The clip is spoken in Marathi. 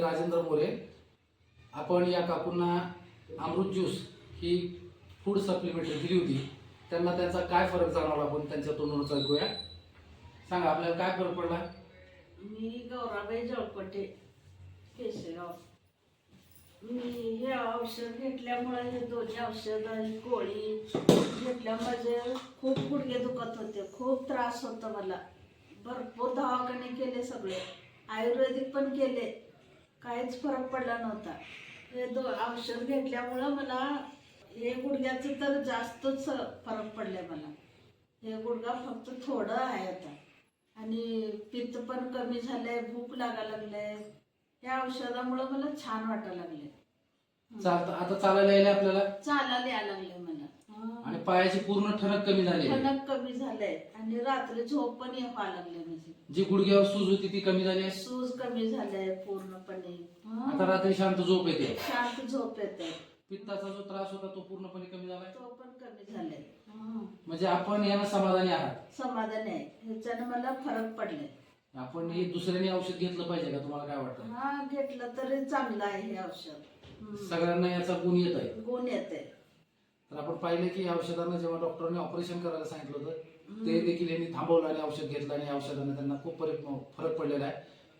राजेंद्र मोरे. आपण या काकूंना अमृत ज्यूस ही फूड सप्लिमेंटरी दिली होती. त्यांना त्याचा काय फरक जाणवला आपण त्यांच्या तोंडूनच ऐकूया. सांगा आपल्याला काय फरक पडला. मी गौराबाई जळपटे केशगाव. मी हे औषध घेतल्यामुळे हे दोन्ही औषध आणि गोळी घेतल्यामुळे खूप गुडघे दुखत होते, खूप त्रास होता मला. भरपूर दवाखाने केले, सगळे आयुर्वेदिक पण केले, काहीच फरक पडला नव्हता. हे औषध घेतल्यामुळं मला हे गुडघ्याचं तर जास्तच फरक पडलाय मला. हे गुडघा फक्त थोडं आहे आता आणि पित्त पण कमी झालंय, भूक लागायला लागलंय. या औषधामुळे मला छान वाटायला लागले. आता चालायला यायला आपल्याला, चालायला यायला लागले मला. आणि पायाची पूर्ण ठणक कमी झाली, ठणक कमी झालंय आणि रात्री झोप पण व्हायला लागले. म्हणजे जी गुडघ्यावर सूज होती ती कमी झाली आहे. सूज कमी झालाय पूर्णपणे. आता रात्री शांत झोप येते, शांत झोप येते. पित्ताचा जो त्रास होता तो पूर्णपणे कमी झालाय, तो पण कमी झालाय. म्हणजे आपण यानं समाधानी आहात. समाधान आहे, ह्याच्यानं मला फरक पडलाय. आपण हे दुसऱ्याने औषध घेतलं पाहिजे का, तुम्हाला काय वाटतं. हा, घेतलं तरी चांगलं आहे हे औषध. सगळ्यांना याचा गुण येत आहे. गुण येते. तर आपण पाहिलं की या औषधांना जेव्हा डॉक्टरांनी ऑपरेशन करायला सांगितलं होतं ते देखील यांनी थांबवलं आणि औषध घेतलं आणि औषधाने त्यांना खूप फरक पडलेला आहे.